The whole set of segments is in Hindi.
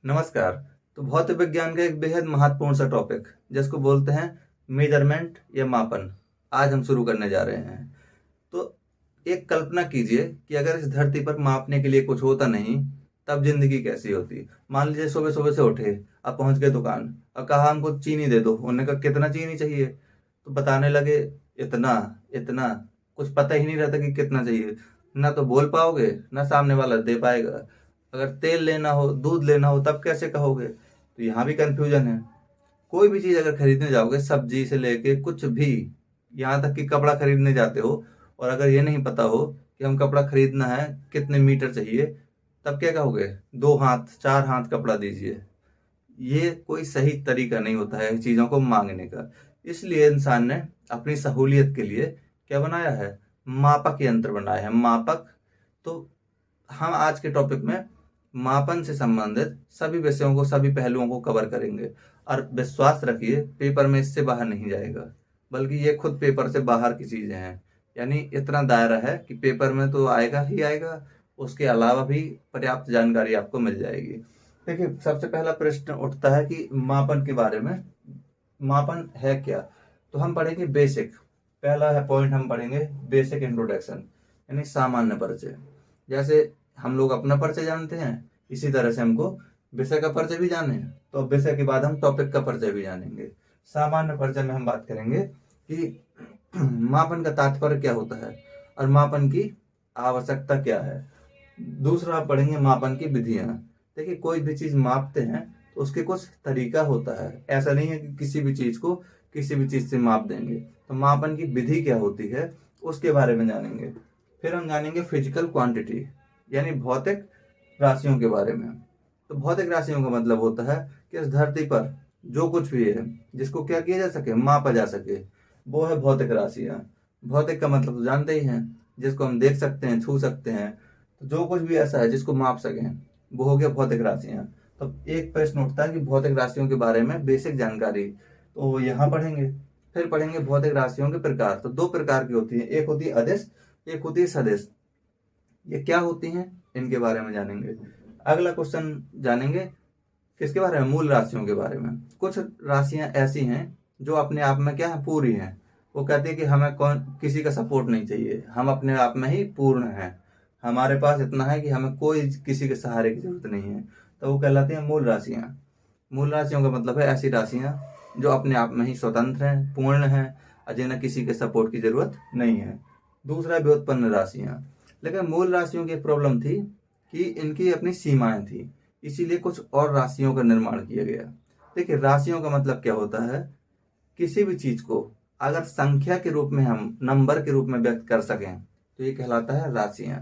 नमस्कार। तो भौतिक विज्ञान का एक बेहद महत्वपूर्ण सा टॉपिक जिसको बोलते हैं मेजरमेंट या मापन, आज हम शुरू करने जा रहे हैं। तो एक कल्पना कीजिए कि अगर इस धरती पर मापने के लिए कुछ होता नहीं, तब जिंदगी कैसी होती। मान लीजिए सुबह सुबह से उठे, अब पहुंच गए दुकान और कहा हमको चीनी दे दो। उन्होंने कहा कितना चीनी चाहिए, तो बताने लगे इतना इतना। कुछ पता ही नहीं रहता कि कितना चाहिए। ना तो बोल पाओगे, ना सामने वाला दे पाएगा। अगर तेल लेना हो, दूध लेना हो, तब कैसे कहोगे। तो यहाँ भी कंफ्यूजन है। कोई भी चीज अगर खरीदने जाओगे, सब्जी से लेके कुछ भी, यहाँ तक कि कपड़ा खरीदने जाते हो, और अगर ये नहीं पता हो कि हम कपड़ा खरीदना है कितने मीटर चाहिए, तब क्या कहोगे, 2 हाथ 4 हाथ कपड़ा दीजिए। ये कोई सही तरीका नहीं होता है चीजों को मांगने का। इसलिए इंसान ने अपनी सहूलियत के लिए क्या बनाया है, मापक यंत्र बनाया है, मापक। तो हम आज के टॉपिक में मापन से संबंधित सभी विषयों को, सभी पहलुओं को कवर करेंगे। और विश्वास रखिए, पेपर में इससे बाहर नहीं जाएगा, बल्कि ये खुद पेपर से बाहर की चीजें हैं। यानी इतना दायरा है कि पेपर में तो आएगा ही आएगा, उसके अलावा भी पर्याप्त जानकारी आपको मिल जाएगी। देखिए, सबसे पहला प्रश्न उठता है कि मापन के बारे में, मापन है क्या। तो हम पढ़ेंगे बेसिक। पहला है पॉइंट, हम पढ़ेंगे बेसिक इंट्रोडक्शन, यानी सामान्य परिचय। जैसे हम लोग अपना परिचय जानते हैं, इसी तरह से हमको विषय का परिचय भी जाने हैं। तो अब विषय के बाद हम टॉपिक का परिचय भी जानेंगे। सामान्य परिचय में हम बात करेंगे कि मापन का तात्पर्य क्या होता है और मापन की आवश्यकता क्या है। दूसरा पढ़ेंगे मापन की विधियां। देखिए, कोई भी चीज मापते हैं तो उसके कुछ तरीका होता है। ऐसा नहीं है कि किसी भी चीज को किसी भी चीज से माप देंगे। तो मापन की विधि क्या होती है, उसके बारे में जानेंगे। फिर हम जानेंगे फिजिकल क्वांटिटी, यानी भौतिक राशियों के बारे में। तो भौतिक राशियों का मतलब होता है कि इस धरती पर जो कुछ भी है, जिसको क्या किया जा सके, मापा जा सके, वो है भौतिक राशियां। भौतिक का मतलब तो जानते ही हैं, जिसको हम देख सकते हैं, छू सकते हैं। तो जो कुछ भी ऐसा है जिसको माप सकें, वो हो गया भौतिक राशियां। तो एक प्रश्न उठता है कि भौतिक राशियों के बारे में बेसिक जानकारी, तो वो यहाँ पढ़ेंगे। फिर पढ़ेंगे भौतिक राशियों के प्रकार। तो 2 प्रकार की होती है, एक होती है अदिश, एक होती है सदिश। ये क्या होती हैं, इनके बारे में जानेंगे। अगला क्वेश्चन जानेंगे किसके बारे में, मूल राशियों के बारे में। कुछ राशियां ऐसी हैं जो अपने आप में क्या है, पूरी हैं। वो कहते हैं कि हमें कौन किसी का सपोर्ट नहीं चाहिए, हम अपने आप में ही पूर्ण हैं। हमारे पास इतना है कि हमें कोई किसी के सहारे की जरूरत नहीं है। तो वो कहलाती हैं मूल राशियां। मूल राशियों का मतलब है ऐसी राशियां जो अपने आप में ही स्वतंत्र हैं, पूर्ण हैं, और जिन्हें किसी के सपोर्ट की जरूरत नहीं है। दूसरा, व्युत्पन्न राशियां। लेकिन मूल राशियों की एक प्रॉब्लम थी कि इनकी अपनी सीमाएं थी, इसीलिए कुछ और राशियों का निर्माण किया गया। देखिए, राशियों का मतलब क्या होता है, किसी भी चीज को अगर संख्या के रूप में, हम नंबर के रूप में व्यक्त कर सकें, तो ये कहलाता है राशियां।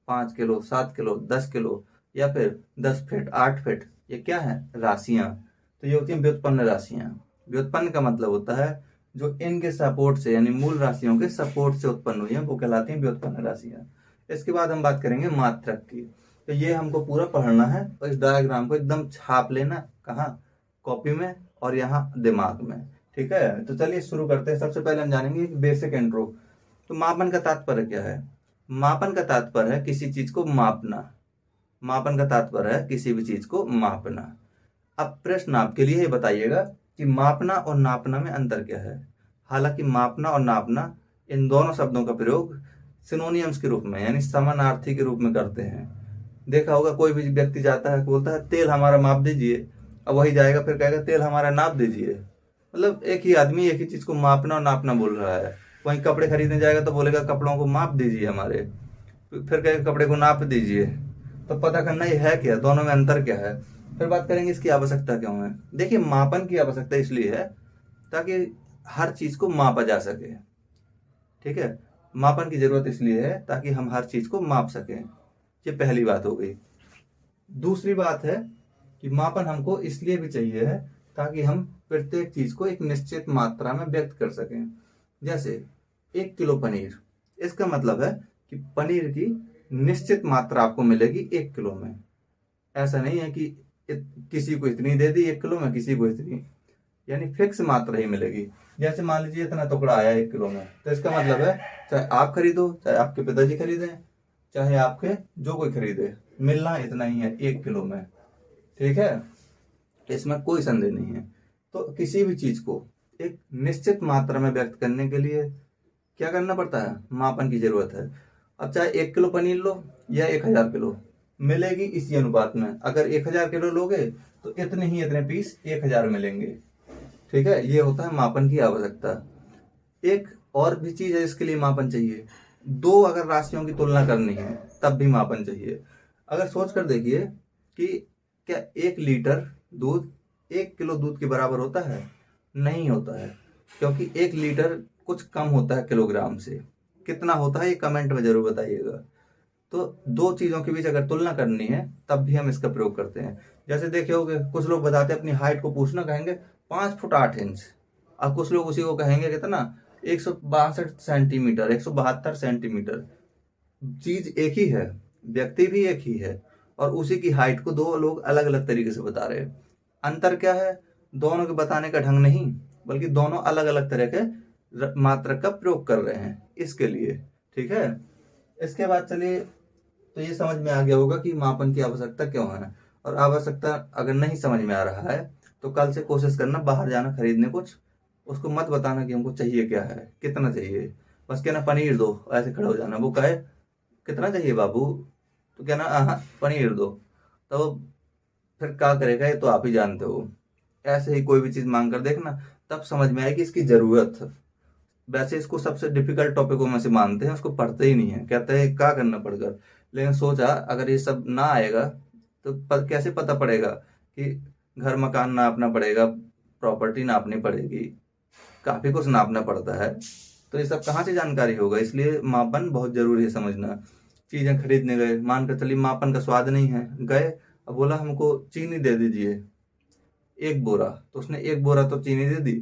5 किलो, 7 किलो, 10 किलो, या फिर 10 फीट, 8 फीट, ये क्या है, राशियां। तो ये होती है व्युत्पन्न राशियां। व्युत्पन्न का मतलब होता है जो इनके सपोर्ट से, यानी मूल राशियों के सपोर्ट से उत्पन्न हुई है, वो कहलाती है व्युत्पन्न राशियां। इसके बाद हम बात करेंगे मात्रक की। तो ये हमको पूरा पढ़ना है, और इस डायग्राम को एकदम छाप लेना, कहाँ, कॉपी में और यहाँ दिमाग में। ठीक है, तो चलिए शुरू करते हैं। सबसे पहले हम जानेंगे बेसिक इंट्रो। तो मापन का तात्पर्य क्या है। मापन का तात्पर्य है किसी चीज को मापना। मापन का तात्पर्य है किसी भी चीज को मापना। अब प्रश्न आपके लिए बताइएगा कि मापना और नापना में अंतर क्या है। हालांकि मापना और नापना, इन दोनों शब्दों का प्रयोग सिनोनियम्स के रूप में, यानी समानार्थी के रूप में करते हैं। देखा होगा, कोई भी व्यक्ति जाता है, बोलता है तेल हमारा माप दीजिए, अब वही जाएगा फिर कहेगा तेल हमारा नाप दीजिए। मतलब एक ही आदमी एक ही चीज को मापना और नापना बोल रहा है। वहीं कपड़े खरीदने जाएगा तो बोलेगा कपड़ों को माप दीजिए हमारे, फिर कहेगा कपड़े को नाप दीजिए। तो पता करना ये है क्या, दोनों में अंतर क्या है। फिर बात करेंगे इसकी आवश्यकता क्यों है। देखिए, मापन की आवश्यकता इसलिए है ताकि हर चीज को मापा जा सके। ठीक है, मापन की जरूरत इसलिए है ताकि हम हर चीज को माप सकें। ये पहली बात हो गई। दूसरी बात है कि मापन हमको इसलिए भी चाहिए है ताकि हम प्रत्येक चीज को एक निश्चित मात्रा में व्यक्त कर सकें। जैसे 1 किलो पनीर, इसका मतलब है कि पनीर की निश्चित मात्रा आपको मिलेगी 1 किलो में। ऐसा नहीं है कि किसी को इतनी दे दी 1 किलो में, किसी को इतनी, यानी फिक्स मात्रा ही मिलेगी। जैसे मान लीजिए इतना टुकड़ा आया 1 किलो में, तो इसका मतलब है चाहे आप खरीदो, चाहे आपके पिताजी खरीदें, चाहे आपके जो कोई खरीदे, मिलना इतना ही है 1 किलो में। ठीक है, इसमें कोई संदेह नहीं है। तो किसी भी चीज को एक निश्चित मात्रा में व्यक्त करने के लिए क्या करना पड़ता है, मापन की जरूरत है। अब चाहे 1 किलो पनीर लो या 1000 किलो, मिलेगी इसी अनुपात में। अगर 1000 किलो लोगे तो इतने पीस 1000 मिलेंगे। ठीक है, ये होता है मापन की आवश्यकता। एक और भी चीज है इसके लिए मापन चाहिए। दो अगर राशियों की तुलना करनी है तब भी मापन चाहिए। अगर सोच कर देखिए कि क्या 1 लीटर दूध 1 किलो दूध के बराबर होता है? नहीं होता है, क्योंकि 1 लीटर कुछ कम होता है किलोग्राम से। कितना होता है ये कमेंट में जरूर बताइएगा। तो दो चीजों के बीच अगर तुलना करनी है तब भी हम इसका प्रयोग करते हैं। जैसे देखे होगे कुछ लोग बताते हैं अपनी हाइट को पूछना, कहेंगे 5 फुट 8 इंच, और कुछ लोग उसी को कहेंगे कितना, 162 सेंटीमीटर, 172 सेंटीमीटर। चीज एक ही है, व्यक्ति भी एक ही है, और उसी की हाइट को दो लोग अलग अलग तरीके से बता रहे हैं। अंतर क्या है? दोनों के बताने का ढंग नहीं, बल्कि दोनों अलग अलग तरह के मात्रक का प्रयोग कर रहे हैं इसके लिए। ठीक है, इसके बाद चलिए, तो ये समझ में आ गया होगा कि मापन की आवश्यकता क्यों है। और आवश्यकता अगर नहीं समझ में आ रहा है तो कल से कोशिश करना बाहर जाना खरीदने कुछ, उसको मत बताना कि हमको चाहिए क्या है, कितना चाहिए। बस कहना पनीर दो, ऐसे खड़ा हो जाना। वो कहे कितना चाहिए बाबू, तो कहना हाँ पनीर दो। तो फिर क्या करेगा ये तो आप ही जानते हो। ऐसे ही कोई भी चीज मांग कर देखना, तब समझ में आएगी इसकी जरूरत है। वैसे इसको सबसे डिफिकल्ट टॉपिकों में से मानते हैं, उसको पढ़ते ही नहीं है, कहते हैं क्या करना पड़ेगा। लेकिन सोचा अगर ये सब ना आएगा तो कैसे पता पड़ेगा कि घर मकान नापना पड़ेगा, प्रॉपर्टी नापनी पड़ेगी, काफी कुछ नापना पड़ता है। तो ये सब कहाँ से जानकारी होगा। इसलिए मापन बहुत जरूरी है समझना। चीजें खरीदने गए, मान कर चलिए मापन का स्वाद नहीं है, गए अब बोला हमको चीनी दे दीजिए 1 बोरा, तो उसने 1 बोरा तो चीनी दे दी,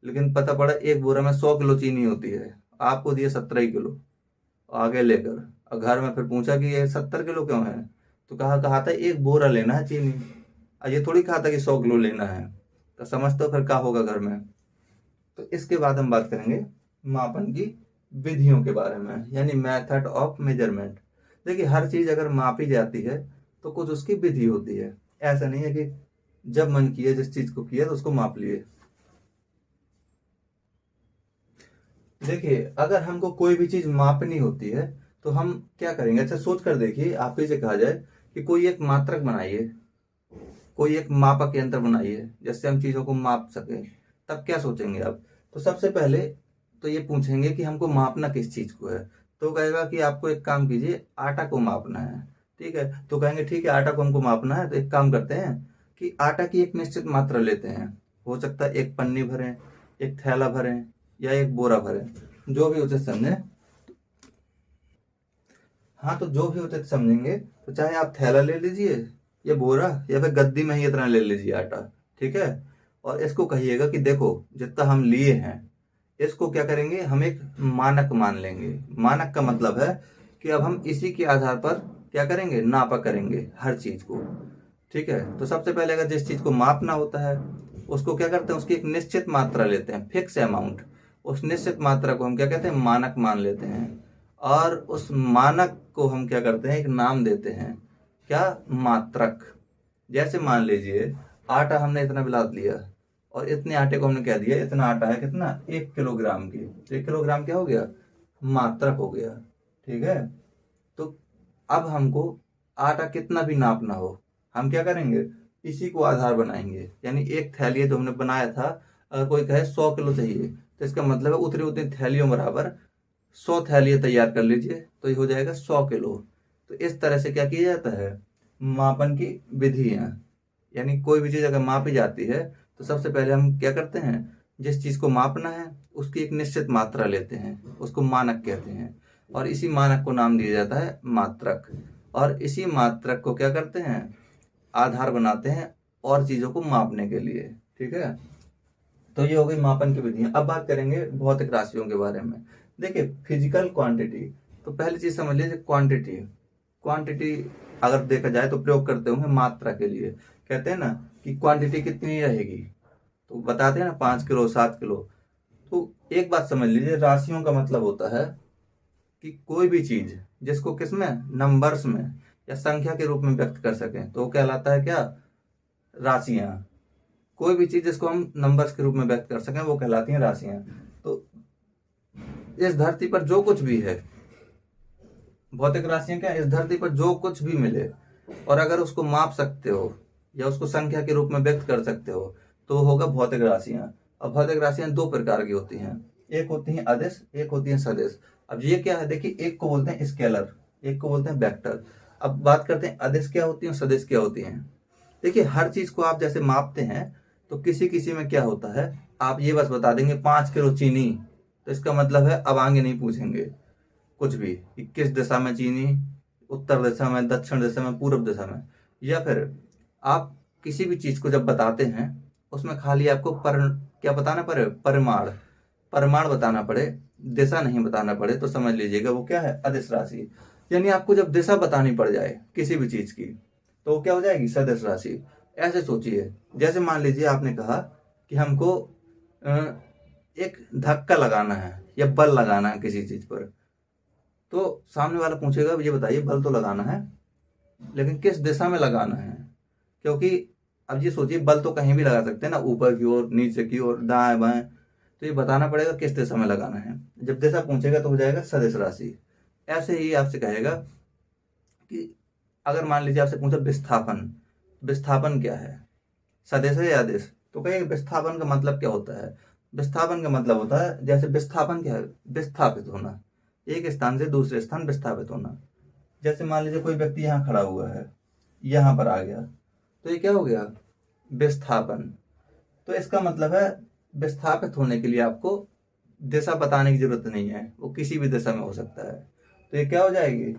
लेकिन पता पड़ा 1 बोरा में 100 किलो चीनी होती है, आपको दिए 17 किलो। आगे लेकर और घर में फिर पूछा कि ये 70 किलो क्यों है, तो कहा था 1 बोरा लेना है चीनी, और ये थोड़ी कहा था कि 100 किलो लेना है। तो समझते हो फिर क्या होगा घर में। तो इसके बाद हम बात करेंगे मापन की विधियों के बारे में, यानी मेथड ऑफ मेजरमेंट। देखिए हर चीज अगर मापी जाती है तो कुछ उसकी विधि होती है। ऐसा नहीं है कि जब मन किया जिस चीज को किया तो उसको माप लिए। देखिए अगर हमको कोई भी चीज मापनी होती है तो हम क्या करेंगे। अच्छा सोच कर देखिए, आप ही से कहा जाए कि कोई एक मात्रक बनाइए, कोई एक मापक यंत्र बनाइए जिससे हम चीजों को माप सके, तब क्या सोचेंगे आप। तो सबसे पहले तो ये पूछेंगे कि हमको मापना किस चीज को है। तो कहेगा कि आपको एक काम कीजिए, आटा को मापना है। ठीक है, तो कहेंगे ठीक है आटा को हमको मापना है, तो एक काम करते हैं कि आटा की एक निश्चित मात्रा लेते हैं। हो सकता है एक पन्नी भरें, एक थैला भरें, या 1 बोरा भरें, जो भी उचित समझे। हाँ तो जो भी उचित समझेंगे, तो चाहे आप थैला ले लीजिए या बोरा, या फिर गद्दी में ही इतना ले लीजिए आटा। ठीक है, और इसको कहिएगा कि देखो जितना हम लिए हैं इसको क्या करेंगे, हम एक मानक मान लेंगे। मानक का मतलब है कि अब हम इसी के आधार पर क्या करेंगे, नापा करेंगे हर चीज को। ठीक है, तो सबसे पहले अगर जिस चीज को मापना होता है उसको क्या करते हैं, उसकी एक निश्चित मात्रा लेते हैं, फिक्स अमाउंट। उस निश्चित मात्रा को हम क्या कहते हैं, मानक मान लेते हैं। और उस मानक को हम क्या करते हैं, एक नाम देते हैं, क्या, मात्रक। जैसे मान लीजिए आटा हमने इतना मिला लिया, और इतने आटे को हमने क्या दिया, इतना आटा है कितना, 1 किलोग्राम की। तो 1 किलोग्राम क्या हो गया, मात्रक हो गया। ठीक है, तो अब हमको आटा कितना भी नापना हो, हम क्या करेंगे, इसी को आधार बनाएंगे। यानी एक थैली जो हमने बनाया था, अगर कोई कहे 100 किलो चाहिए, तो इसका मतलब है उतनी उतनी थैलियों बराबर 100 थैलियां तैयार कर लीजिए, तो ये हो जाएगा 100 किलो। तो इस तरह से क्या किया जाता है, मापन की विधियां। यानी कोई भी चीज अगर मापी जाती है तो सबसे पहले हम क्या करते हैं, जिस चीज को मापना है उसकी एक निश्चित मात्रा लेते हैं, उसको मानक कहते हैं। और इसी मानक को नाम दिया जाता है मात्रक। और इसी मात्रक को क्या करते हैं, आधार बनाते हैं और चीजों को मापने के लिए। ठीक है, तो ये हो गई मापन की विधियां। अब बात करेंगे भौतिक राशियों के बारे में। देखिए फिजिकल क्वांटिटी, तो पहली चीज समझ लीजिए क्वांटिटी। क्वांटिटी अगर देखा जाए तो प्रयोग करते होंगे मात्रा के लिए। कहते हैं ना कि क्वांटिटी कितनी रहेगी, तो बताते हैं ना 5 किलो 7 किलो। तो एक बात समझ लीजिए, राशियों का मतलब होता है कि कोई भी चीज जिसको किसमें, नंबर्स में या संख्या के रूप में व्यक्त कर सकें, तो वो कहलाता है क्या, राशियां। कोई भी चीज जिसको हम नंबर्स के रूप में व्यक्त कर सकें वो कहलाती हैं राशियां। तो इस धरती पर जो कुछ भी है, भौतिक राशियां क्या, इस धरती पर जो कुछ भी मिले और अगर उसको माप सकते हो या उसको संख्या के रूप में व्यक्त कर सकते हो तो वो होगा भौतिक राशियां। अब भौतिक राशियां दो प्रकार की होती हैं, एक होती हैं अदिश, एक होती हैं सदिश। अब ये क्या है, देखिए, एक को बोलते हैं स्केलर, एक को बोलते हैं वेक्टर। अब बात करते हैं अदिश क्या होती है, सदिश क्या होती हैं। देखिए, हर चीज को आप जैसे मापते हैं तो किसी किसी में क्या होता है, आप ये बस बता देंगे 5 किलो चीनी, तो इसका मतलब है अब आगे नहीं पूछेंगे कुछ भी कि किस दिशा में चीनी, उत्तर दिशा में, दक्षिण दिशा में, पूर्व दिशा में। या फिर आप किसी भी चीज को जब बताते हैं उसमें खाली आपको क्या बताना पड़े, परिमाण बताना पड़े, दिशा नहीं बताना पड़े, तो समझ लीजिएगा वो क्या है, अदिश राशि। यानी आपको जब दिशा बतानी पड़ जाए किसी भी चीज की तो वो क्या हो जाएगी, सदिश राशि। ऐसे सोचिए, जैसे मान लीजिए आपने कहा कि हमको एक धक्का लगाना है या बल लगाना है किसी चीज पर, तो सामने वाला पूछेगा ये बताइए बल तो लगाना है लेकिन किस दिशा में लगाना है। क्योंकि अब ये सोचिए, बल तो कहीं भी लगा सकते हैं ना, ऊपर की ओर, नीचे की ओर, दाएं बाएं, तो ये बताना पड़ेगा किस दिशा में लगाना है। जब दिशा पूछेगा तो हो जाएगा सदिश राशि। ऐसे ही आपसे कहेगा कि अगर मान लीजिए आपसे पूछा विस्थापन, विस्थापन क्या है, सदिश है या अदिश, तो कहिए विस्थापन का मतलब क्या होता है। विस्थापन का मतलब होता है, जैसे विस्थापन क्या है, विस्थापित होना, एक स्थान से दूसरे स्थान विस्थापित होना। जैसे मान लीजिए कोई व्यक्ति यहाँ खड़ा हुआ है, यहाँ पर आ गया, तो ये क्या हो गया, विस्थापन। तो इसका मतलब है विस्थापित होने के लिए आपको दिशा बताने की जरूरत नहीं है, वो किसी भी दिशा में हो सकता है। तो ये क्या हो जाएगी,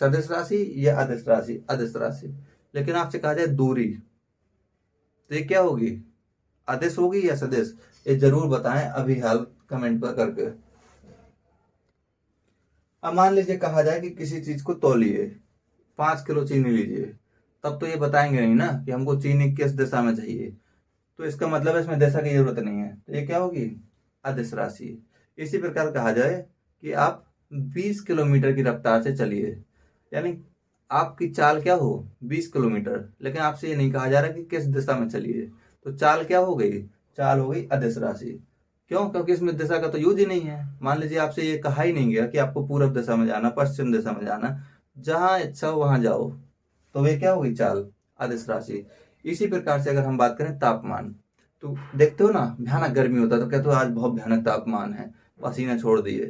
सदिश राशि या अदिश राशि, अदिश राशि। लेकिन आपसे कहा जाए दूरी, तो ये क्या होगी, अदिश होगी या सदिश, ये जरूर बताएं अभी हाल कमेंट पर करके। अब मान लीजिए कहा जाए कि किसी चीज को तौलिए, 5 किलो चीनी लीजिए, तब तो ये बताएंगे नहीं ना कि हमको चीनी किस दिशा में चाहिए, तो इसका मतलब है इसमें दिशा की जरूरत नहीं है, तो ये क्या होगी, अदिश राशि। इसी प्रकार कहा जाए कि आप 20 किलोमीटर की रफ्तार से चलिए, यानी आपकी चाल क्या हो, 20 किलोमीटर, लेकिन आपसे ये नहीं कहा जा रहा कि किस दिशा में चलिए, तो चाल क्या हो गई, चाल हो गई अदिश राशि। क्यों, क्योंकि इसमें दिशा का तो यूज ही नहीं है। मान लीजिए आपसे ये कहा ही नहीं गया कि आपको पूर्व दिशा में जाना, पश्चिम दिशा में जाना, जहां इच्छा हो वहां जाओ, तो वे क्या होगी, चाल, अदिश राशि। इसी प्रकार से अगर हम बात करें तापमान, तो देखते हो ना भयानक गर्मी होता है तो कहते हो आज बहुत भयानक तापमान है, पसीना छोड़ दिए।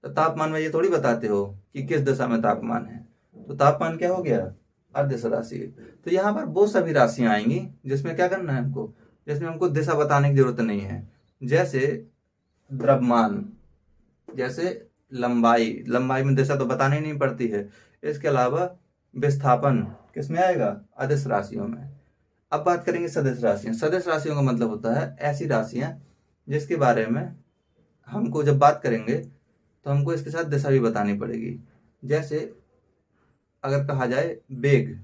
तो तापमान में ये थोड़ी बताते हो कि किस दिशा में तापमान है, तो तापमान क्या हो गया, अदिश राशि। तो यहाँ पर वो सभी राशियां आएंगी जिसमें क्या करना है हमको, जिसमें हमको दिशा बताने की जरूरत नहीं है। जैसे द्रव्यमान, जैसे लंबाई, लंबाई में दिशा तो बतानी नहीं पड़ती है। इसके अलावा विस्थापन किसमें आएगा, अदिश राशियों में। अब बात करेंगे सदिश राशियां। सदिश राशियों का मतलब होता है ऐसी राशियां जिसके बारे में हमको जब बात करेंगे तो हमको इसके साथ दिशा भी बतानी पड़ेगी। जैसे अगर कहा जाए वेग,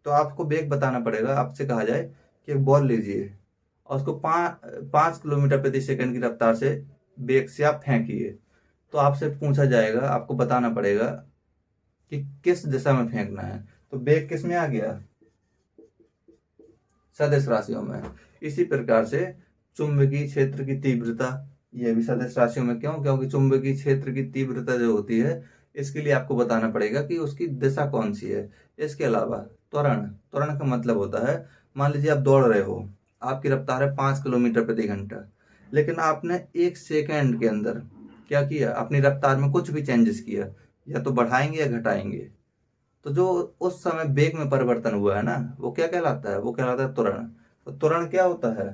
तो आपको वेग बताना पड़ेगा। आपसे कहा जाए कि एक बॉल लीजिए और उसको 5 किलोमीटर प्रति सेकंड की रफ्तार से वेग से आप फेंकिए, तो आपसे पूछा जाएगा, आपको बताना पड़ेगा कि किस दिशा में फेंकना है। तो वेग किस में आ गया, सदिश राशियों में। इसी प्रकार से चुंबकीय क्षेत्र की तीव्रता, यह भी सदिश राशियों में। क्यों, क्योंकि चुंबकीय क्षेत्र की तीव्रता जो होती है इसके लिए आपको बताना पड़ेगा कि उसकी दिशा कौन सी है। इसके अलावा त्वरण, त्वरण का मतलब होता है, मान लीजिए आप दौड़ रहे हो, आपकी रफ्तार है 5 किलोमीटर प्रति घंटा, लेकिन आपने 1 सेकेंड के अंदर क्या किया, अपनी रफ्तार में कुछ भी चेंजेस किया, या तो बढ़ाएंगे या घटाएंगे, तो जो उस समय वेग में परिवर्तन हुआ है ना, वो क्या कहलाता है, वो कहलाता है त्वरण। तो त्वरण क्या होता है,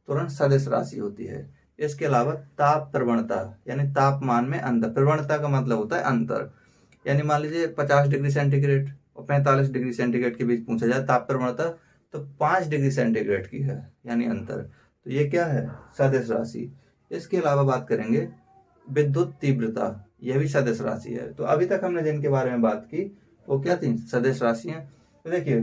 त्वरण सदिश राशि होती है। इसके अलावा ताप प्रवणता, यानी तापमान में अंतर, प्रवणता का मतलब होता है अंतर। यानी मान लीजिए 50 डिग्री सेंटीग्रेड और 45 डिग्री सेंटीग्रेड के बीच पूछा जाए ताप प्रवणता, तो 5 डिग्री सेंटीग्रेड की है, यानी अंतर। तो ये क्या है, सदिश राशि। इसके अलावा बात करेंगे विद्युत तीव्रता, यह भी सदिश राशि है। तो अभी तक हमने जिनके बारे में बात की वो क्या थी, सदिश राशियां। तो देखिए,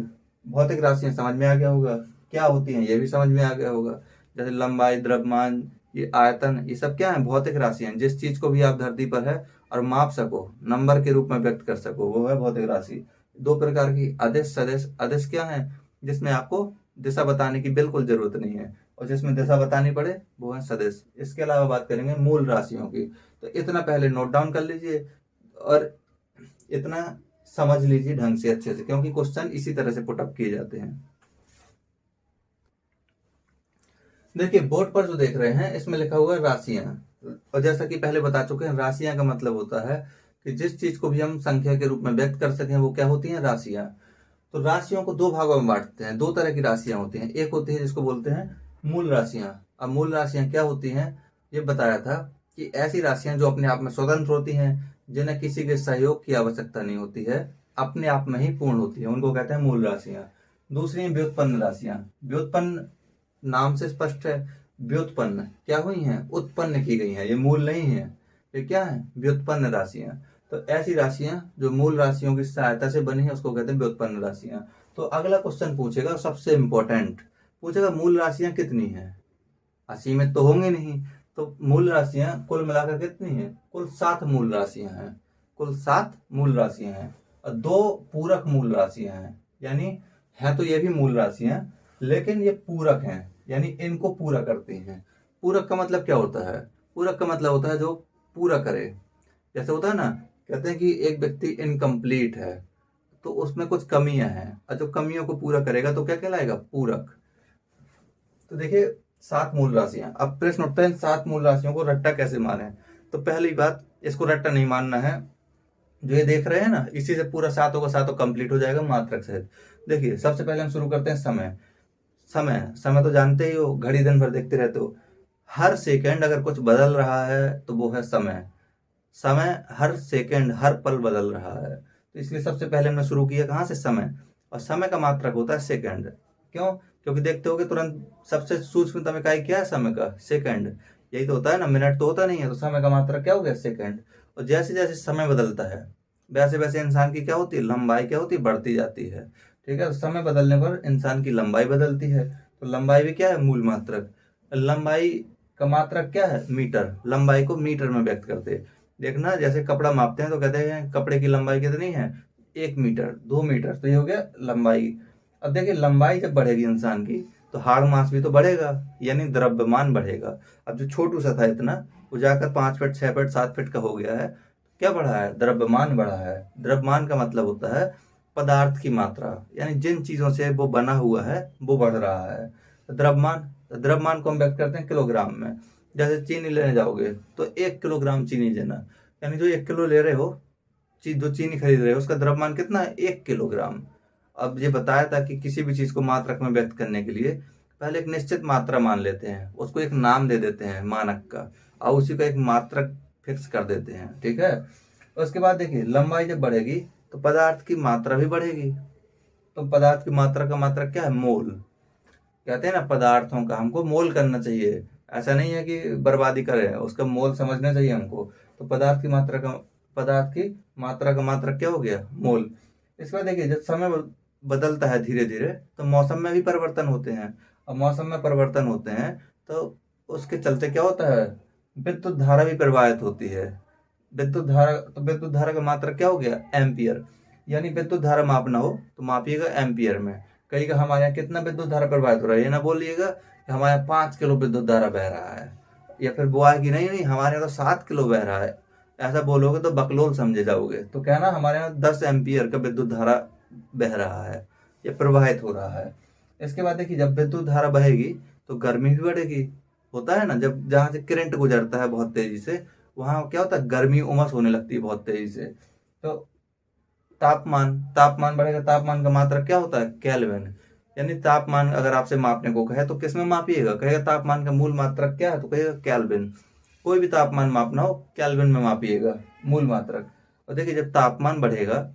भौतिक राशियां समझ में आ गया होगा, क्या होती हैं ये भी समझ में आ गया होगा। जैसे लंबाई, द्रव्यमान, ये आयतन, ये सब क्या है, भौतिक राशियां। जिस चीज को भी आप धरती पर है और माप सको, नंबर के रूप में व्यक्त कर सको, वो है भौतिक राशि। दो प्रकार की, अदिश, सदिश। अदिश क्या है, जिसमें आपको दिशा बताने की बिल्कुल जरूरत नहीं है, और जिसमें दिशा बतानी पड़े वो है सदिश। इसके अलावा बात करेंगे मूल राशियों की, तो इतना पहले नोट डाउन कर लीजिए और इतना समझ लीजिए ढंग से अच्छे से, क्योंकि क्वेश्चन इसी तरह से पुटअप किए जाते हैं। देखिए बोर्ड पर जो देख रहे हैं इसमें लिखा हुआ है राशियां, और जैसा कि पहले बता चुके हैं राशियां का मतलब होता है कि जिस चीज को भी हम संख्या के रूप में व्यक्त कर सकें वो क्या होती हैं, राशियां। तो राशियों को दो भागों में बांटते हैं, दो तरह की राशियां होती हैं। एक होती है जिसको बोलते हैं मूल राशियां। अब मूल राशियां क्या होती हैं, ये बताया था कि ऐसी राशियां जो अपने आप में स्वतंत्र होती हैं, जिन्हें किसी के सहयोग की आवश्यकता नहीं होती है, अपने आप में ही पूर्ण होती है, उनको कहते हैं मूल राशियां। दूसरी है व्युत्पन्न राशियां। व्युत्पन्न नाम से स्पष्ट है, व्युत्पन्न क्या हुई हैं, उत्पन्न की गई हैं, ये मूल नहीं है, ये क्या है, व्युत्पन्न राशियां। तो ऐसी राशियां जो मूल राशियों की सहायता से बनी है उसको कहते हैं व्युत्पन्न राशियां। तो अगला क्वेश्चन पूछेगा, सबसे इंपॉर्टेंट पूछेगा, मूल राशियां कितनी हैं, असीमित तो होंगे नहीं। तो मूल राशियां कुल मिलाकर कितनी हैं, कुल 7 मूल राशियां हैं, कुल 7 मूल राशियां हैं, और 2 पूरक मूल राशियां हैं। यानी है तो ये भी मूल राशियां, लेकिन ये पूरक हैं, यानी इनको पूरा करती हैं। पूरक का मतलब क्या होता है, पूरक का मतलब होता है जो पूरा करे। जैसे होता है ना, कहते हैं कि एक व्यक्ति इनकम्प्लीट है तो उसमें कुछ कमियां हैं, और जो कमियों को पूरा करेगा तो क्या कहलाएगा, पूरक। तो देखिए 7 मूल राशियां। अब प्रश्न उठता है 7 मूल राशियों को रट्टा कैसे माने। तो पहली बात, इसको रट्टा नहीं मानना है, जो ये देख रहे हैं ना इसी से पूरा 7 का 7 कंप्लीट हो जाएगा मात्रक सहित। देखिए सबसे पहले हम शुरू करते हैं समय। समय समय तो जानते ही हो, घड़ी दिन भर देखते रहते हो, हर सेकंड अगर कुछ बदल रहा है तो वो है समय। समय हर सेकंड हर पल बदल रहा है, तो इसलिए सबसे पहले हमने शुरू किया कहाँ से, समय। और समय का मात्रक होता है सेकंड। क्यों, क्योंकि देखते हो कि तुरंत सबसे सूक्ष्मतम इकाई क्या है समय का, सेकंड। यही तो होता है ना, मिनट तो होता नहीं है, तो समय का मात्रक क्या हो गया, सेकंड। और जैसे जैसे समय बदलता है वैसे वैसे इंसान की क्या होती है, लंबाई क्या होती है, बढ़ती जाती है। ठीक है, तो समय बदलने पर इंसान की लंबाई बदलती है, तो लंबाई भी क्या है, मूल मात्रक। लंबाई का मात्रक क्या है, मीटर। लंबाई को मीटर में व्यक्त करते हैं। देखना जैसे कपड़ा मापते हैं तो कहते हैं कपड़े की लंबाई कितनी है, 1 मीटर, 2 मीटर, तो ये हो गया लंबाई। अब देखिए लंबाई जब बढ़ेगी इंसान की तो हाड़ मास भी तो बढ़ेगा, यानी द्रव्यमान बढ़ेगा। अब जो छोटू सा था इतना, वो जाकर 5 फीट 6 फीट 7 फीट का हो गया है, क्या बढ़ा है, द्रव्यमान बढ़ा है। द्रव्यमान का मतलब होता है पदार्थ की मात्रा, यानी जिन चीजों से वो बना हुआ है वो बढ़ रहा है। द्रव्यमान, द्रव्यमान को हम व्यक्त करते हैं किलोग्राम में। जैसे चीनी लेने जाओगे तो 1 किलोग्राम चीनी लेना, यानी जो 1 किलो ले रहे हो, चीज जो चीनी खरीद रहे हो उसका द्रव्यमान कितना है, 1 किलोग्राम। अब ये बताया था कि किसी भी चीज को मात्रक में व्यक्त करने के लिए पहले एक निश्चित मात्रा मान लेते हैं, उसको एक नाम दे देते हैं मानक का, और उसी का एक मात्रक फिक्स कर देते हैं। ठीक है, उसके बाद देखिए लंबाई जब बढ़ेगी तो पदार्थ की मात्रा भी बढ़ेगी। तो पदार्थ की मात्रा का मात्रक क्या है, मोल। कहते हैं ना पदार्थों का हमको मोल करना चाहिए, ऐसा नहीं है कि बर्बादी करें, उसका मोल समझना चाहिए हमको। तो पदार्थ की मात्रा का, पदार्थ की मात्रा का मात्रक क्या हो गया, मोल। इसके बाद देखिए जब समय बदलता है धीरे धीरे तो मौसम में भी परिवर्तन होते हैं, और मौसम में परिवर्तन होते हैं तो उसके चलते क्या होता है, विद्युत धारा भी प्रवाहित होती है। विद्युत धारा, तो विद्युत धारा का मात्रक क्या हो गया, एम्पियर। यानी विद्युत धारा मापना हो तो मापिएगा एम्पियर में। कहिएगा हमारे यहाँ कितना विद्युत धारा प्रवाहित हो रहा है, ये ना बोलिएगा कि हमारे यहाँ 5 किलो विद्युत धारा बह रहा है, या फिर वो आएगी नहीं नहीं हमारे यहाँ तो 7 किलो बह रहा है। ऐसा बोलोगे तो बकलोल समझे जाओगे। तो कहना हमारे यहाँ 10 एम्पियर का विद्युत धारा बह रहा है या प्रवाहित हो रहा है। इसके बाद देखिए जब विद्युत धारा बहेगी तो गर्मी भी बढ़ेगी। होता है ना, जब जहां से करंट गुजरता है बहुत तेजी से, वहां क्या होता है, गर्मी उमस होने लगती है बहुत तेजी से। तो तापमान, तापमान बढ़ेगा, तापमान का मात्रक क्या होता है, केल्विन। यानी तापमान अगर आपसे मापने को कहे तो किस में मापिएगा, कहेगा तापमान का मूल मात्रक क्या है, तो कहेगा केल्विन। कोई भी तापमान मापना हो केल्विन में मापिएगा, मूल मात्रक। और देखिए जब तापमान बढ़ेगा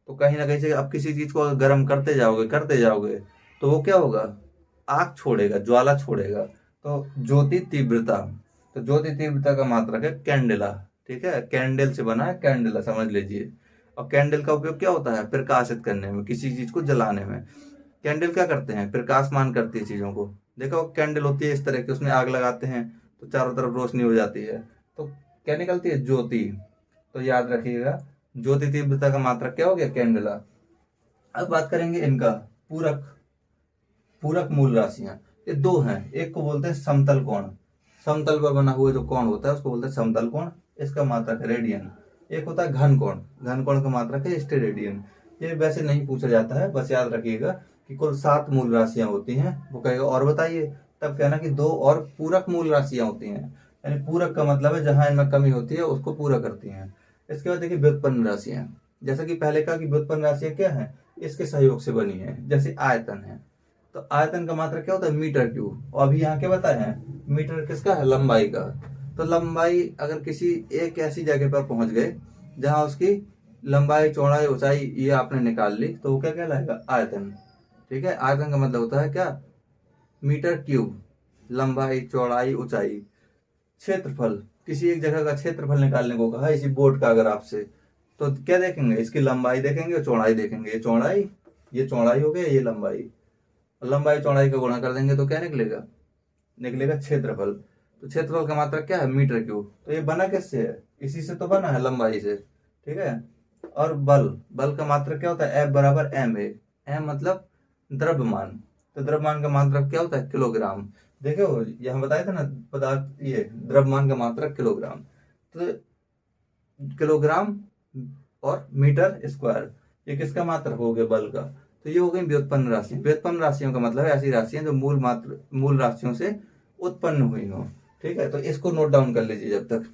तो कहीं ना कहीं से आप किसी चीज को अगर गर्म करते जाओगे तो वो क्या होगा, आग छोड़ेगा, ज्वाला छोड़ेगा। तो ज्योति तीव्रता, तो ज्योति तीव्रता का मात्रक है कैंडेला। ठीक है, कैंडल से बना है कैंडेला, समझ लीजिए। और कैंडल का उपयोग क्या होता है, प्रकाशित करने में, किसी चीज को जलाने में। कैंडल क्या करते हैं, प्रकाशमान करती है चीजों को। देखो कैंडल होती है इस तरह की, उसमें आग लगाते हैं तो चारों तरफ रोशनी हो जाती है, तो क्या निकलती है, ज्योति। तो याद रखिएगा ज्योति तीव्रता का मात्रक क्या हो गया, कैंडेला। अब बात करेंगे इनका पूरक। पूरक मूल राशियां, ये दो हैं। एक को बोलते हैं समतल कोण, समतल पर बना हुआ जो कोण होता है उसको बोलते हैं समतल कोण, इसका मात्रक है रेडियन। एक होता है घन कोण, घन कोण का मात्रक है स्टेरेडियन। ये वैसे नहीं पूछा जाता है, बस याद रखिएगा कि कुल 7 मूल राशियां होती हैं। वो कहेगा और बताइए, तब कहना कि 2 और पूरक मूल राशियां होती हैं, यानी पूरक का मतलब है जहां इनमें कमी होती है उसको पूरा करती हैं। इसके बाद देखिए व्युत्पन्न राशियां, जैसा कि पहले कहा कि व्युत्पन्न राशियां क्या है, इसके सहयोग से बनी है। जैसे आयतन है, तो आयतन का मात्रक क्या होता है, मीटर क्यूब। और अभी यहाँ क्या बताए हैं, मीटर किसका है, लंबाई का। तो लंबाई अगर किसी एक ऐसी जगह पर पहुंच गए जहां उसकी लंबाई चौड़ाई ऊंचाई ये आपने निकाल ली, तो वो क्या कहलाएगा, आयतन। ठीक है, आयतन का मतलब होता है क्या, मीटर क्यूब, लंबाई चौड़ाई ऊंचाई। क्षेत्रफल, किसी एक जगह का क्षेत्रफल निकालने को कहा इसी बोर्ड का अगर आपसे, तो क्या देखेंगे, इसकी लंबाई देखेंगे और चौड़ाई देखेंगे। ये चौड़ाई हो गया, ये लंबाई, लंबाई चौड़ाई का गुणा कर देंगे तो क्या निकलेगा, निकलेगा क्षेत्रफल। तो क्षेत्रफल का मात्रक क्या है, मीटर क्यूब। तो ये बना किससे है, इसी से तो बना है, लंबाई से। ठीक है, और बल, बल का मात्रक क्या होता है, F बराबर m है। m मतलब द्रव्यमान, तो द्रव्यमान का मात्रक क्या होता है, किलोग्राम। देखो यहाँ बताया था ना पदार्थ, ये द्रव्यमान का मात्रक किलोग्राम। तो किलोग्राम और मीटर स्क्वायर, ये किसका मात्रक हो गया, बल का। तो ये हो गई व्युत्पन्न राशि। व्युत्पन्न राशियों का मतलब है ऐसी राशियां जो मूल राशियों से उत्पन्न हुई हो। ठीक है, तो इसको नोट डाउन कर लीजिए जब तक।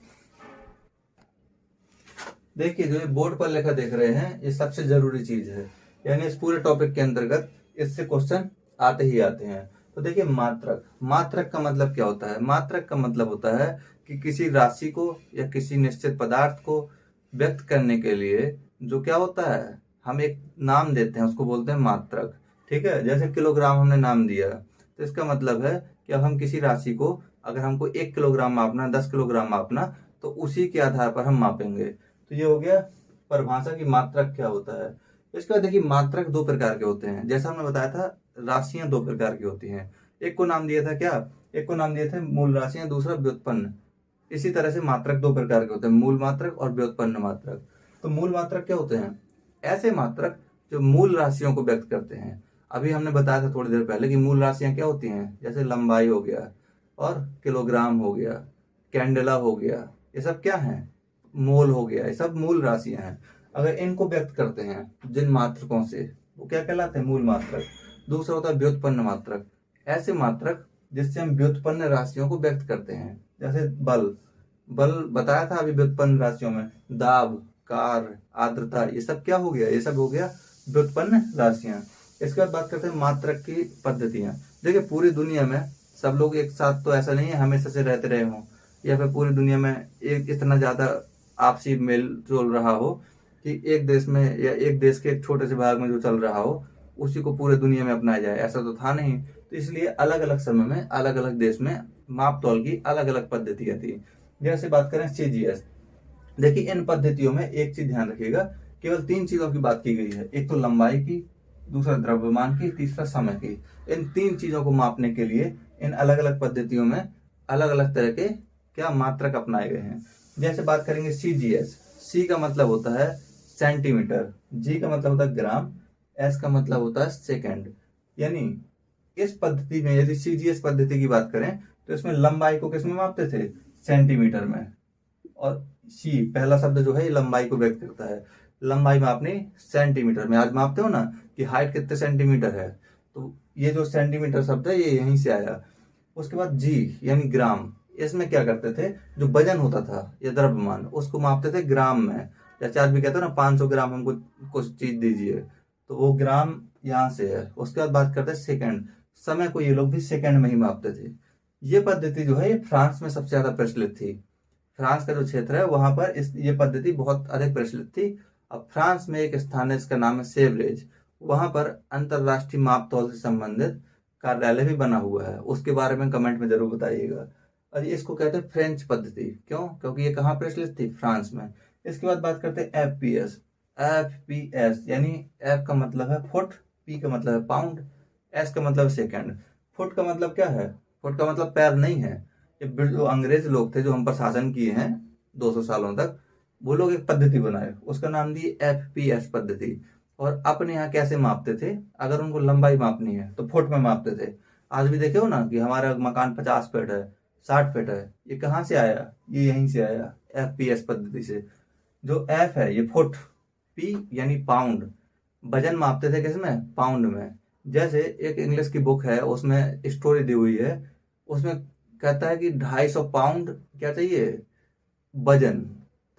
देखिए जो ये बोर्ड पर लिखा देख रहे हैं, ये सबसे जरूरी चीज है, यानी इस पूरे टॉपिक के अंतर्गत इससे क्वेश्चन आते ही आते हैं। तो देखिए मात्रक, मात्रक का मतलब क्या होता है, मात्रक का मतलब होता है कि किसी राशि को या किसी निश्चित पदार्थ को व्यक्त करने के लिए जो क्या होता है, हम एक नाम देते हैं, उसको बोलते हैं मात्रक। ठीक है, जैसे किलोग्राम हमने नाम दिया, तो इसका मतलब है कि अब हम किसी राशि को, अगर हमको 1 किलोग्राम मापना, 10 किलोग्राम मापना, तो उसी के आधार पर हम मापेंगे। तो ये हो गया परिभाषा की मात्रक क्या होता है। इसके बाद देखिए मात्रक 2 प्रकार के होते हैं, जैसा हमने बताया था राशियां 2 प्रकार की होती हैं। एक को नाम दिया था क्या, एक को नाम दिए थे मूल राशियां, दूसरा व्युत्पन्न। इसी तरह से मात्रक 2 प्रकार के होते हैं, मूल मात्रक और व्युत्पन्न मात्रक। तो मूल मात्रक क्या होते हैं, ऐसे मात्रक जो मूल राशियों को व्यक्त करते हैं। अभी हमने बताया था थोड़ी देर पहले कि मूल राशियां क्या होती हैं, जैसे लंबाई हो गया और किलोग्राम हो गया, कैंडेला हो गया, ये सब क्या है, मोल हो गया, ये सब मूल राशियां हैं। अगर इनको व्यक्त करते हैं जिन मात्रकों से, वो क्या कहलाते हैं, मूल मात्रक। दूसरा होता है व्युत्पन्न मात्रक, ऐसे मात्रक जिससे हम व्युत्पन्न राशियों को व्यक्त करते हैं। जैसे बल, बल बताया था अभी व्युत्पन्न राशियों में, दाब, कार्य, आर्द्रता, ये सब क्या हो गया, ये सब हो गया व्युत्पन्न राशियां। इसके बाद बात करते हैं मात्रक की पद्धतियां। देखिए पूरी दुनिया में सब लोग एक साथ तो ऐसा नहीं है हमेशा से रहते रहे हों, या फिर पूरी दुनिया में एक इतना ज्यादा आपसी मेल जोल रहा हो कि एक देश में या एक देश के एक छोटे से भाग में जो चल रहा हो उसी को पूरे दुनिया में अपनाया जाए, ऐसा तो था नहीं। तो इसलिए अलग अलग समय में अलग अलग देश में माप तौल की अलग अलग पद्धतियां थी। जैसे बात करें सीजीएस, देखिए इन पद्धतियों में एक चीज ध्यान रखिएगा, केवल 3 चीजों की बात की गई है, एक तो लंबाई की, दूसरा द्रव्यमान की, तीसरा समय की। इन 3 चीजों को मापने के लिए इन अलग अलग पद्धतियों में अलग अलग तरह के क्या मात्रक अपनाए गए हैं। जैसे बात करेंगे सीजीएस, सी का मतलब होता है सेंटीमीटर, जी का मतलब होता है ग्राम, एस का मतलब होता है सेकंड। यानी इस पद्धति में यदि सीजीएस पद्धति की बात करें तो इसमें लंबाई को किसमें मापते थे, सेंटीमीटर में। और सी पहला शब्द जो है ये लंबाई को व्यक्त करता है, लंबाई मापनी सेंटीमीटर में। आज मापते हो ना कि हाइट कितने सेंटीमीटर है, तो ये जो सेंटीमीटर शब्द है ये यहीं से आया। उसके बाद जी यानी ग्राम, इसमें क्या करते थे, जो वजन होता था या द्रव्यमान उसको मापते थे ग्राम में। जैसे आज भी कहते हो ना 500 ग्राम हमको कुछ चीज दीजिए, तो वो ग्राम यहाँ से है। उसके बाद बात करते हैं सेकंड, समय को ये लोग भी सेकंड में ही मापते थे। ये पद्धति जो है ये फ्रांस में सबसे ज्यादा प्रचलित थी। फ्रांस का जो क्षेत्र है वहां पर ये पद्धति बहुत अधिक प्रचलित थी। अब फ्रांस में एक स्थान है इसका नाम है सेवरेज, वहां पर अंतरराष्ट्रीय माप तौल से संबंधित कार्यालय भी बना हुआ है, उसके बारे में कमेंट में जरूर बताइएगा। और इसको कहते हैं फ्रेंच पद्धति, क्यों, क्योंकि ये कहाँ प्रचलित थी, फ्रांस में। इसके बाद बात करते हैं एफपीएस, एफपीएस यानी एफ का मतलब है फुट, पी का मतलब है पाउंड, एस का मतलब सेकंड। फुट का मतलब क्या है, फुट का मतलब पैर नहीं है। ये जो अंग्रेज लोग थे जो हम पर शासन किए हैं 200 सालों तक, वो लोग एक पद्धति बनाए, उसका नाम दी एफपीएस पद्धति। और अपने यहाँ कैसे मापते थे, अगर उनको लंबाई मापनी है तो फुट में मापते थे। आज भी देखे हो ना कि हमारा मकान 50 फीट है, 60 फीट है, ये कहाँ से आया, ये यहीं से आया, FPS पद्धति से। जो F है ये फुट, P यानी पाउंड, वजन मापते थे किसमें, पाउंड में। जैसे एक इंग्लिश की बुक है, उसमें स्टोरी दी हुई है, उसमें कहता है कि 250 पाउंड क्या चाहिए, वजन।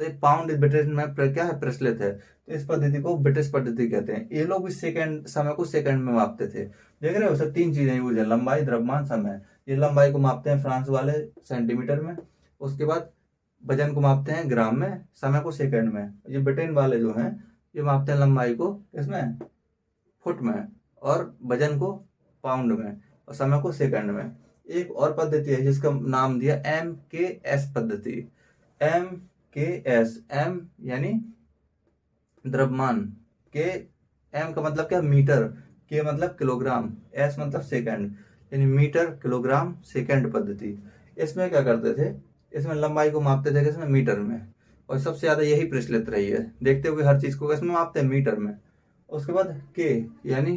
तो ये पाउंड ब्रिटेन में क्या है, प्रचलित है। तो इस पद्धति को ब्रिटिश पद्धति कहते हैं। ये लोग भी सेकंड, समय को सेकंड में मापते थे। देख रहे हो सर, 3 चीजें यूज है, लंबाई, द्रव्यमान, समय। ये लंबाई को मापते हैं फ्रांस वाले सेंटीमीटर में, उसके बाद वजन को मापते हैं ग्राम में, समय को सेकंड में। ये ब्रिटेन वाले जो हैं ये मापते हैं लंबाई को इसमें फुट में, और वजन को पाउंड में, और समय को सेकंड में। एक और पद्धति है जिसका नाम दिया MKS पद्धति। MKS, M यानी द्रव्यमान, के, M का मतलब क्या, मीटर, के मतलब किलोग्राम, S मतलब सेकंड, यानी मीटर किलोग्राम सेकंड पद्धति। इसमें क्या करते थे, इसमें लंबाई को मापते थे किसमें, मीटर में, और सबसे ज्यादा यही प्रचलित रही है। देखते हुए हर चीज को किसमें मापते हैं, मीटर में। उसके बाद के यानी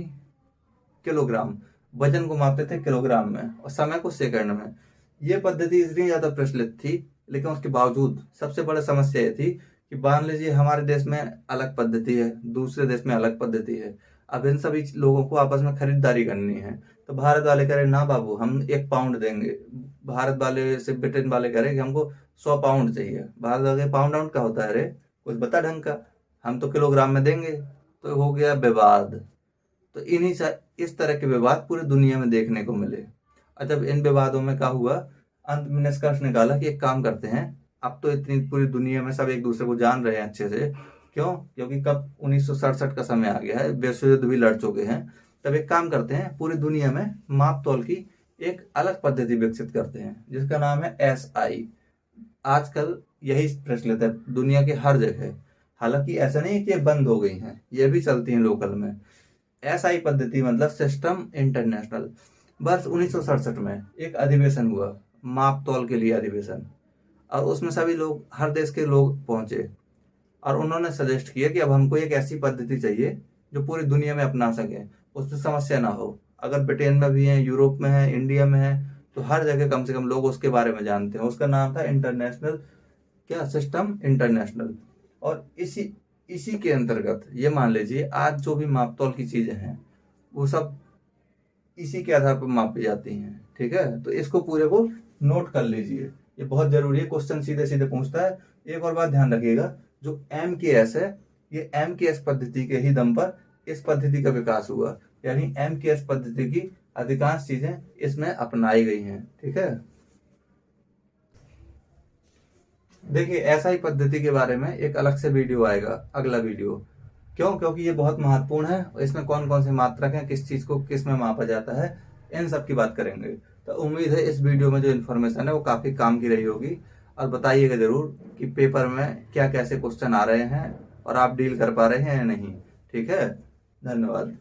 किलोग्राम, वजन को मापते थे किलोग्राम में, और समय को सेकंड में। ये पद्धति इतनी ज्यादा प्रचलित थी, लेकिन उसके बावजूद सबसे बड़ी समस्या ये थी कि मान लीजिए हमारे देश में अलग पद्धति है, दूसरे देश में अलग पद्धति है। अब इन सभी लोगों को आपस में खरीदारी करनी है, तो भारत वाले कह रहे ना बाबू हम 1 पाउंड देंगे, भारत वाले से ब्रिटेन वाले कह रहे कि हमको 100 पाउंड चाहिए। भारत वाले पाउंड का होता है, अरे कुछ बता ढंग का, हम तो किलोग्राम में देंगे। तो हो गया विवाद। तो इस तरह के विवाद पूरी दुनिया में देखने को मिले। और जब इन विवादों में क्या हुआ, अंत में निष्कर्ष निकाला कि एक काम करते हैं, अब तो इतनी पूरी दुनिया में सब एक दूसरे को जान रहे हैं अच्छे से, क्यों, क्योंकि कब 1967 का समय आ गया है, विश्व युद्ध भी लड़ चुके हैं। तब एक काम करते हैं, पूरी दुनिया में माप तौल की एक अलग पद्धति विकसित करते हैं, जिसका नाम है SI। आजकल यही प्रचलित है दुनिया के हर जगह। हालांकि ऐसा नहीं कि ये बंद हो गई हैं, ये भी चलती हैं लोकल में। SI पद्धति मतलब सिस्टम इंटरनेशनल। वर्ष 1967 में एक अधिवेशन हुआ, माप तौल के लिए अधिवेशन, और उसमें सभी लोग, हर देश के लोग पहुंचे, और उन्होंने सजेस्ट किया कि अब हमको एक ऐसी पद्धति चाहिए जो पूरी दुनिया में अपना सके, उससे समस्या ना हो। अगर ब्रिटेन में भी है, यूरोप में है, इंडिया में है, तो हर जगह कम से कम लोग उसके बारे में जानते हैं। उसका नाम था इंटरनेशनल, क्या, सिस्टम इंटरनेशनल। और इसी के अंतर्गत ये मान लीजिए आज जो भी माप तौल की चीजें हैं वो सब इसी के आधार पर मापी जाती हैं। ठीक है, तो इसको पूरे को नोट कर लीजिए, ये बहुत जरूरी है, क्वेश्चन सीधे सीधे पूछता है। एक और बात ध्यान रखिएगा, जो MKS है, ये MKS पद्धति के ही दम पर इस पद्धति का विकास हुआ, यानी MKS पद्धति की अधिकांश चीजें इसमें अपनाई गई हैं। ठीक है, देखिए SI पद्धति के बारे में एक अलग से वीडियो आएगा, अगला वीडियो। क्यों, क्योंकि ये बहुत महत्वपूर्ण है, इसमें कौन कौन से मात्रक हैं, किस चीज को किस में मापा जाता है, इन सब की बात करेंगे। तो उम्मीद है इस वीडियो में जो इन्फॉर्मेशन है वो काफी काम की रही होगी, और बताइएगा जरूर कि पेपर में क्या कैसे क्वेश्चन आ रहे हैं और आप डील कर पा रहे हैं या नहीं। ठीक है, धन्यवाद।